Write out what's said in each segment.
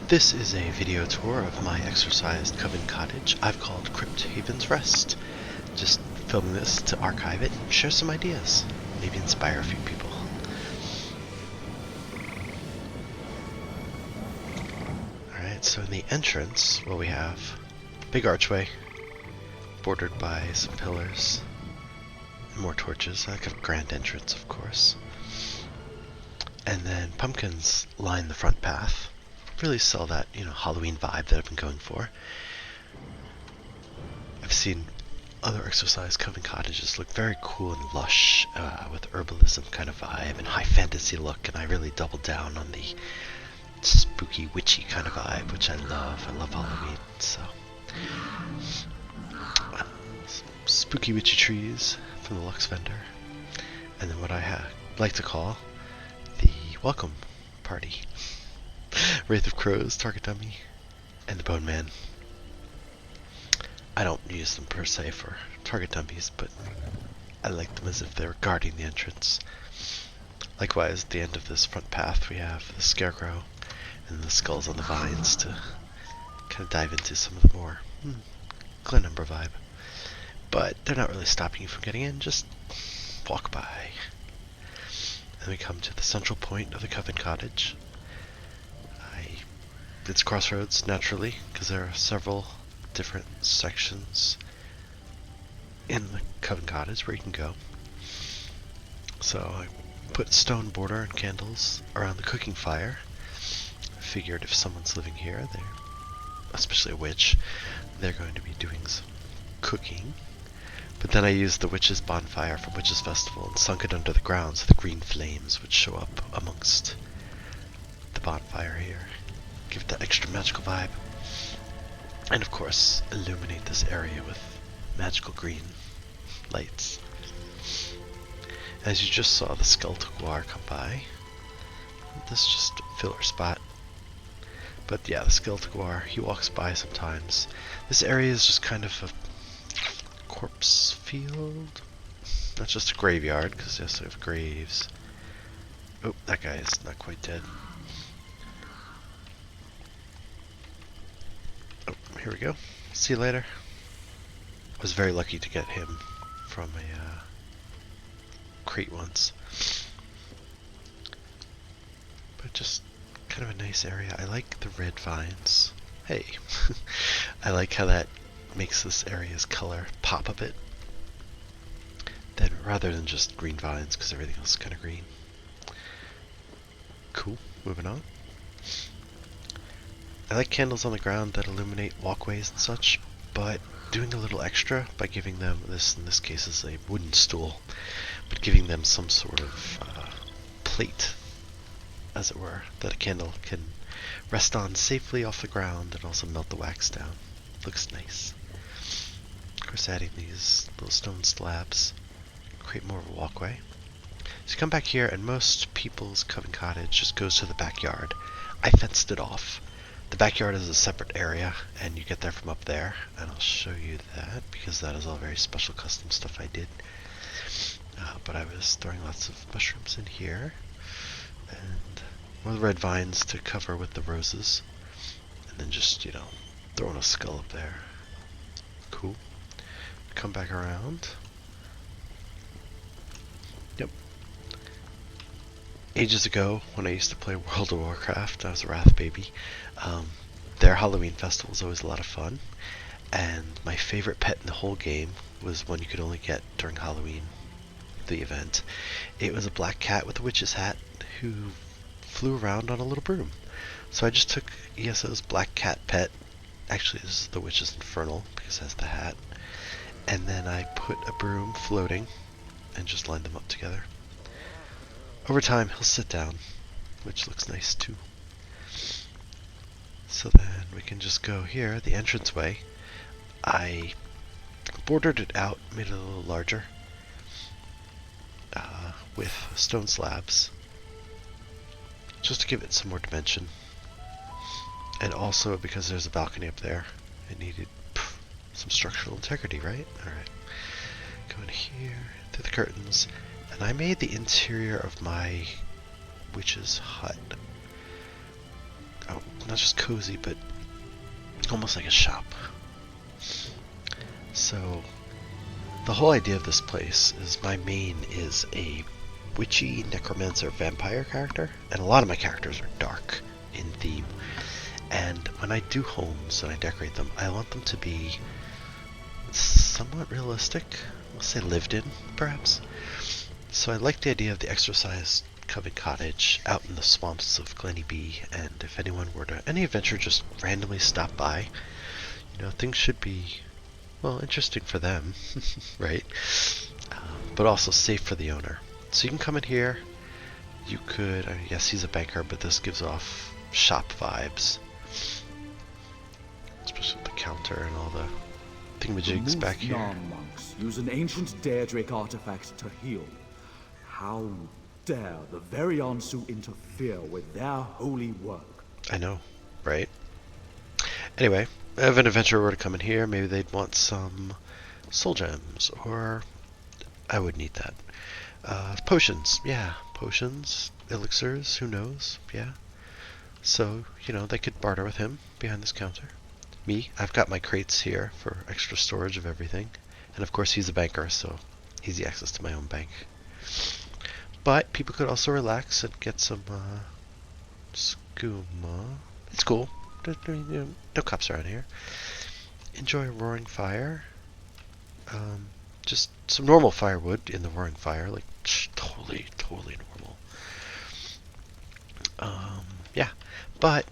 This is a video tour of my Exorcised Coven Cottage I've called Crypthaven's Rest. Just filming this to archive it and share some ideas, maybe inspire a few people. Alright, so in the entrance, well, we have a big archway bordered by some pillars and more torches, like a grand entrance, of course. And then pumpkins line the front path. Really sell that, Halloween vibe that I've been going for. I've seen other Exorcised Coven cottages look very cool and lush, with herbalism kind of vibe and high fantasy look, and I really doubled down on the spooky, witchy kind of vibe, which I love. I love Halloween, so. Spooky witchy trees from the Lux vendor. And then what I like to call the welcome party. Wraith of Crows, target dummy, and the Bone Man. I don't use them per se for target dummies, but I like them as if they were guarding the entrance. Likewise, at the end of this front path, we have the Scarecrow and the Skulls on the Vines to kind of dive into some of the more Glenumbra vibe. But they're not really stopping you from getting in, just walk by. And we come to the central point of the Coven Cottage. It's crossroads, naturally, because there are several different sections in the Coven Cottage where you can go. So I put stone border and candles around the cooking fire. I figured if someone's living here, especially a witch, they're going to be doing some cooking. But then I used the witch's bonfire from Witch's Festival and sunk it under the ground so the green flames would show up amongst the bonfire here. Give it that extra magical vibe. And of course, illuminate this area with magical green lights. As you just saw the Skull-Taguar come by, this is just a filler spot. But yeah, the Skull-Taguar, he walks by sometimes. This area is just kind of a corpse field. Not just a graveyard, because yes, we have graves. Oh, that guy is not quite dead. Here we go. See you later. I was very lucky to get him from a crate once. But just kind of a nice area. I like the red vines. Hey. I like how that makes this area's color pop a bit. Then rather than just green vines, because everything else is kind of green. Cool. Moving on. I like candles on the ground that illuminate walkways and such, but doing a little extra by giving them this, in this case, is a wooden stool, but giving them some sort of plate, as it were, that a candle can rest on safely off the ground and also melt the wax down. Looks nice. Of course, adding these little stone slabs create more of a walkway. So you come back here, and most people's Coven Cottage just goes to the backyard. I fenced it off. The backyard is a separate area, and you get there from up there, and I'll show you that, because that is all very special custom stuff I did. But I was throwing lots of mushrooms in here, and more of the red vines to cover with the roses, and then just, throwing a skull up there. Cool. Come back around. Yep. Ages ago, when I used to play World of Warcraft, I was a Wrath baby. Their Halloween festival was always a lot of fun, and my favorite pet in the whole game was one you could only get during Halloween, the event. It was a black cat with a witch's hat who flew around on a little broom. So I just took ESO's black cat pet. Actually, this is the witch's infernal because it has the hat. And then I put a broom floating and just lined them up together. Over time, he'll sit down, which looks nice too. So then we can just go here, the entranceway. I bordered it out, made it a little larger, with stone slabs, just to give it some more dimension. And also because there's a balcony up there, it needed some structural integrity, right? Alright. Go in here, through the curtains, and I made the interior of my witch's hut. Oh, not just cozy, but almost like a shop. So the whole idea of this place is my main is a witchy necromancer-vampire character, and a lot of my characters are dark in theme. And when I do homes and I decorate them, I want them to be somewhat realistic. We'll say lived in, perhaps. So I like the idea of the Exorcised Coven Cottage out in the swamps of Glenny B, and if anyone were to, any adventure just randomly stop by, you know, things should be, well, interesting for them, right? But also safe for the owner. So you can come in here, you could, I mean, yes, he's a banker, but this gives off shop vibes. Especially with the counter and all the thingamajigs back here. Non-monks use an ancient Daedric artifact to heal. How dare the very Ansu interfere with their holy work? I know, right? Anyway, if an adventurer were to come in here, maybe they'd want some soul gems, or I would need that. Potions, yeah, potions, elixirs, who knows, yeah. So, you know, they could barter with him behind this counter. Me, I've got my crates here for extra storage of everything. And of course he's a banker, so easy access to my own bank. But people could also relax and get some skooma. It's cool. No cops around here. Enjoy a roaring fire. Just some normal firewood in the roaring fire, like totally normal. Yeah, but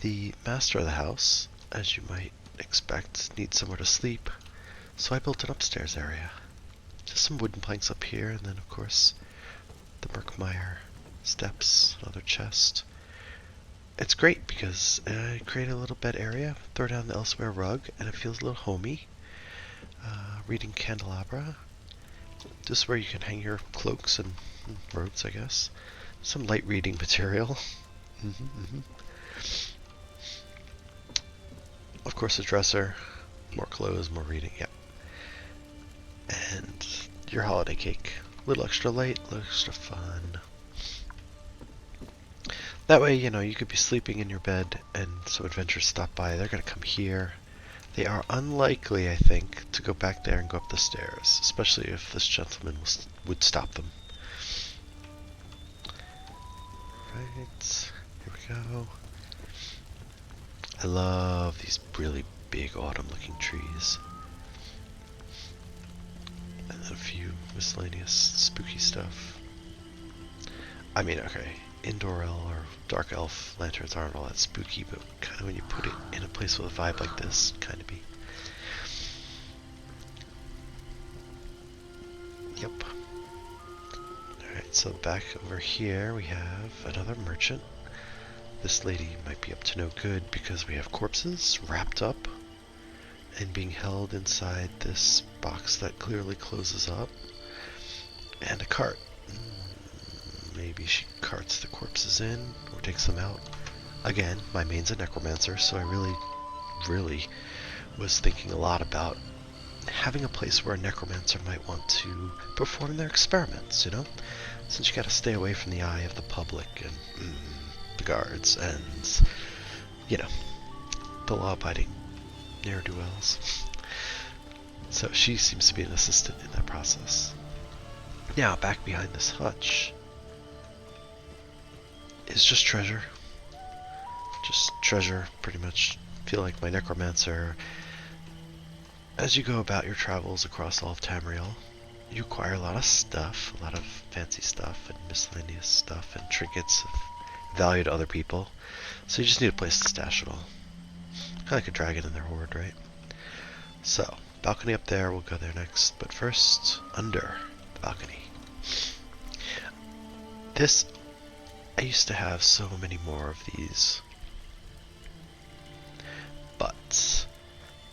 the master of the house, as you might expect, needs somewhere to sleep, so I built an upstairs area. Just some wooden planks up here, and then of course the Merkmeyer steps, another chest. It's great because I create a little bed area, throw down the elsewhere rug, and it feels a little homey. Reading candelabra, just where you can hang your cloaks and robes, I guess. Some light reading material. Of course, a dresser, more clothes, more reading, yep. And your holiday cake. A little extra light, a little extra fun. That way, you know, you could be sleeping in your bed and some adventurers stop by. They're going to come here. They are unlikely, I think, to go back there and go up the stairs, especially if this gentleman would stop them. Right, here we go. I love these really big autumn-looking trees. And then a few miscellaneous spooky stuff. I mean, okay, indoor elf or dark elf lanterns aren't all that spooky, but kind of when you put it in a place with a vibe like this, kind of be. Yep. Alright, so back over here we have another merchant. This lady might be up to no good because we have corpses wrapped up and being held inside this box that clearly closes up, and a cart. Maybe she carts the corpses in or takes them out. Again, my main's a necromancer, so I really was thinking a lot about having a place where a necromancer might want to perform their experiments, you know? Since you gotta stay away from the eye of the public and the guards and, you know, the law-abiding ne'er-do-wells. So she seems to be an assistant in that process. Now, back behind this hutch is just treasure. Just treasure, pretty much. Feel like my necromancer. As you go about your travels across all of Tamriel, you acquire a lot of stuff, a lot of fancy stuff and miscellaneous stuff and trinkets of value to other people. So you just need a place to stash it all. Kind of like a dragon in their hoard, right? So, balcony up there, we'll go there next. But first, under the balcony. This, I used to have so many more of these. But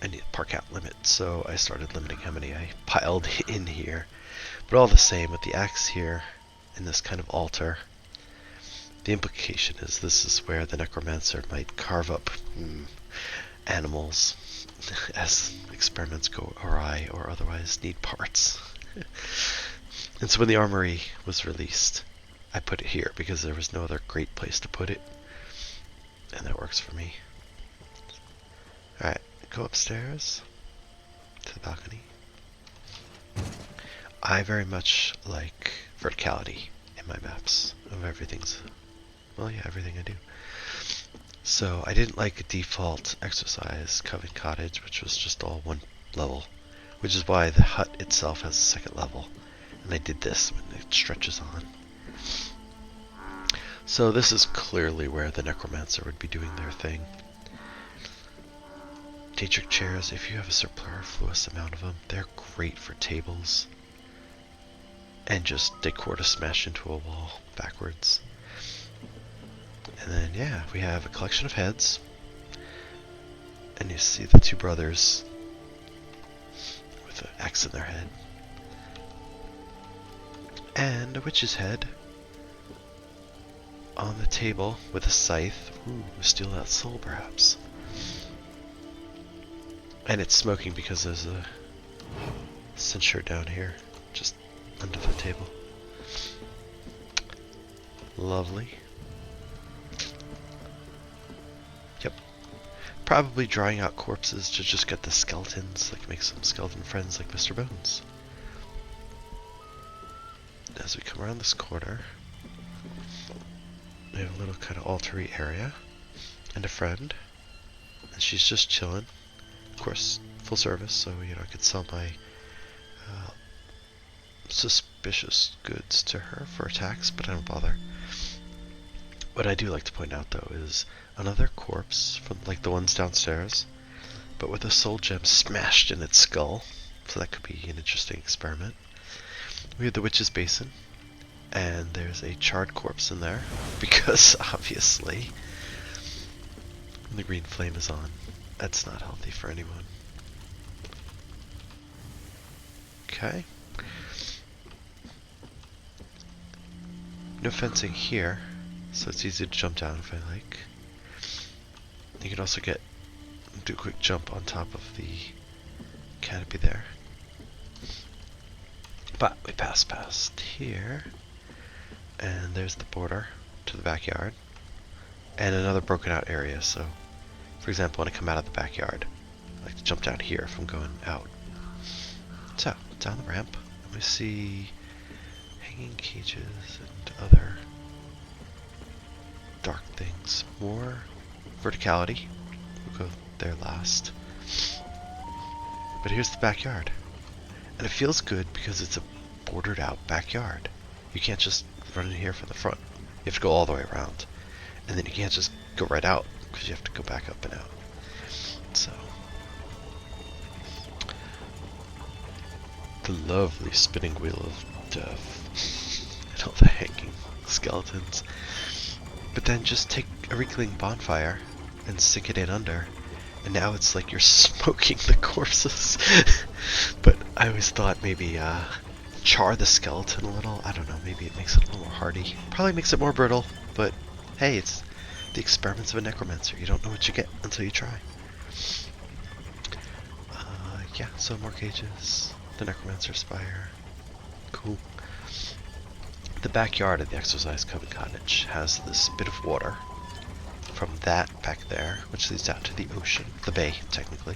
I need a park out limit, so I started limiting how many I piled in here. But all the same, with the axe here, in this kind of altar, the implication is this is where the necromancer might carve up animals as experiments go awry or otherwise need parts. And so when the armory was released, I put it here because there was no other great place to put it. And that works for me. Alright, go upstairs to the balcony. I very much like verticality in my maps of everything's, well, yeah, everything I do. So I didn't like a default Exorcised Coven Cottage, which was just all one level, which is why the hut itself has a second level. And I did this when it stretches on. So this is clearly where the necromancer would be doing their thing. Daedric chairs, if you have a superfluous amount of them, they're great for tables. And just decor to smash into a wall backwards. And then, yeah, we have a collection of heads. And you see the two brothers with an axe in their head. And a witch's head on the table with a scythe. Ooh, steal that soul perhaps. And it's smoking because there's a censer down here, just under the table. Lovely. Yep. Probably drying out corpses to just get the skeletons, like make some skeleton friends like Mr. Bones. As we come around this corner, we have a little kind of altar-y area, and a friend, and she's just chilling. Of course, full service, so you know I could sell my suspicious goods to her for a tax, but I don't bother. What I do like to point out though is another corpse from like the ones downstairs, but with a soul gem smashed in its skull, so that could be an interesting experiment. We have the witch's basin, and there's a charred corpse in there, because obviously the green flame is on. That's not healthy for anyone. Okay. No fencing here, so it's easy to jump down if I like. You can also do a quick jump on top of the canopy there. But we pass past here, and there's the border to the backyard, and another broken out area. So, for example, when I come out of the backyard, I like to jump down here if I'm going out. So, down the ramp, we see hanging cages and other dark things. More verticality. We'll go there last. But here's the backyard. And it feels good because it's a bordered out backyard. You can't just run in here from the front. You have to go all the way around. And then you can't just go right out because you have to go back up and out. So, the lovely spinning wheel of death and all the hanging skeletons. But then just take a rekindling bonfire and stick it in under, and now it's like you're smoking the corpses. But I always thought maybe char the skeleton a little. I don't know, maybe it makes it a little more hardy. Probably makes it more brittle, but hey, it's the experiments of a necromancer. You don't know what you get until you try. Yeah, so more cages. The necromancer spire. Cool. The backyard of the Exorcised Coven Cottage has this bit of water from that back there, which leads out to the ocean, the bay, technically.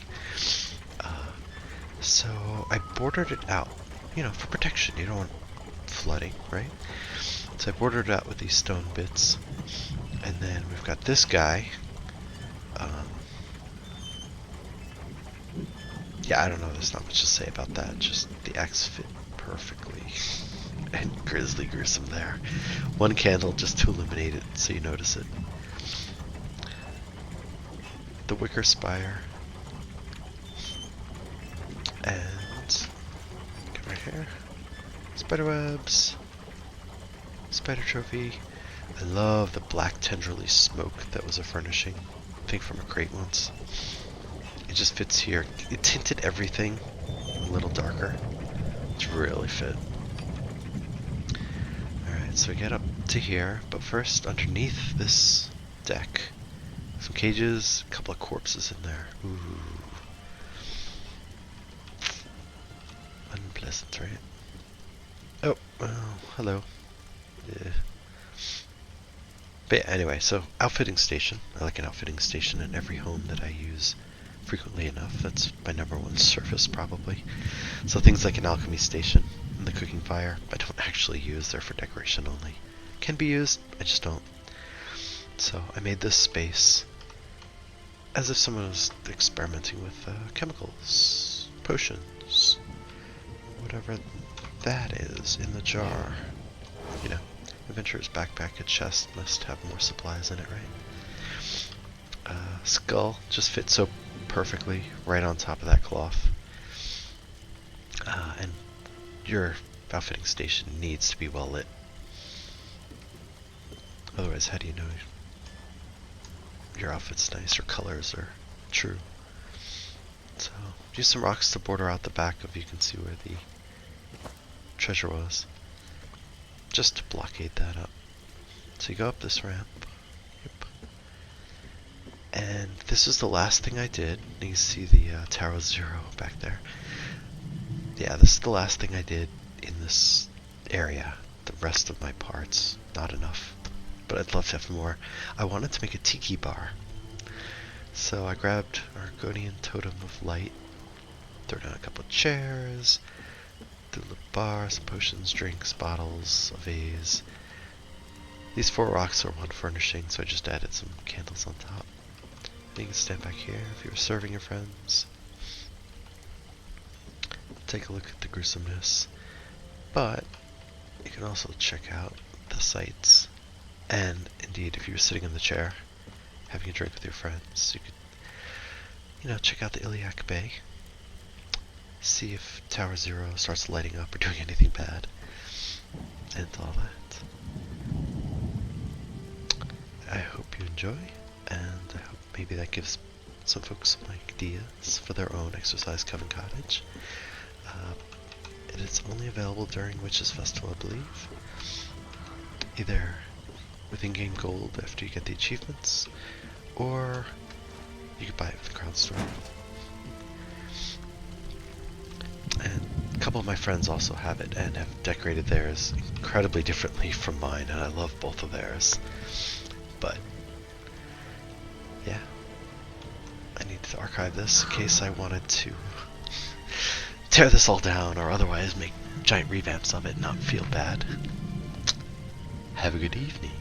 So I bordered it out, you know, for protection. You don't want flooding, right? So I bordered it out with these stone bits. And then we've got this guy. Yeah, I don't know, there's not much to say about that. Just the axe fit perfectly. And grisly gruesome there. One candle just to illuminate it so you notice it. The wicker spire. And come right here. Spiderwebs. Spider trophy. I love the black tendrily smoke that was a furnishing. I think from a crate once. It just fits here. It tinted everything a little darker. It's really fit. Alright, so we get up to here, but first underneath this deck, some cages, a couple of corpses in there. Ooh. Unpleasant, right? Oh, well, hello. Yeah. But yeah, anyway, so outfitting station. I like an outfitting station in every home that I use frequently enough. That's my number one service probably. So things like an alchemy station and the cooking fire, I don't actually use. They're for decoration only. Can be used, I just don't. So I made this space as if someone was experimenting with chemicals, potions, whatever that is in the jar. You know, adventurer's backpack, a chest must have more supplies in it, right? Skull just fits so perfectly right on top of that cloth. And your outfitting station needs to be well lit. Otherwise, how do you know your outfit's nice or colors are true? So, use some rocks to border out the back of, you can see where the treasure was. Just to blockade that up. So you go up this ramp. Yep. And this is the last thing I did. You can see the Tower Zero back there. Yeah, this is the last thing I did in this area. The rest of my parts, not enough. But I'd love to have more. I wanted to make a tiki bar. So I grabbed our Argonian Totem of Light, threw down a couple of chairs, threw the bar, some potions, drinks, bottles, a vase. These 4 rocks are one furnishing, so I just added some candles on top. You can stand back here if you were serving your friends. Take a look at the gruesomeness. But you can also check out the sights. And indeed, if you were sitting in the chair, having a drink with your friends, you could, check out the Iliac Bay. See if Tower Zero starts lighting up or doing anything bad. And all that. I hope you enjoy, and I hope maybe that gives some folks some ideas for their own Exorcised Coven Cottage. It is only available during Witches Festival, I believe. Either with in-game gold after you get the achievements, or you could buy it with the Crown Store. And a couple of my friends also have it and have decorated theirs incredibly differently from mine, and I love both of theirs. But yeah, I need to archive this in case I wanted to tear this all down or otherwise make giant revamps of it and not feel bad. Have a good evening.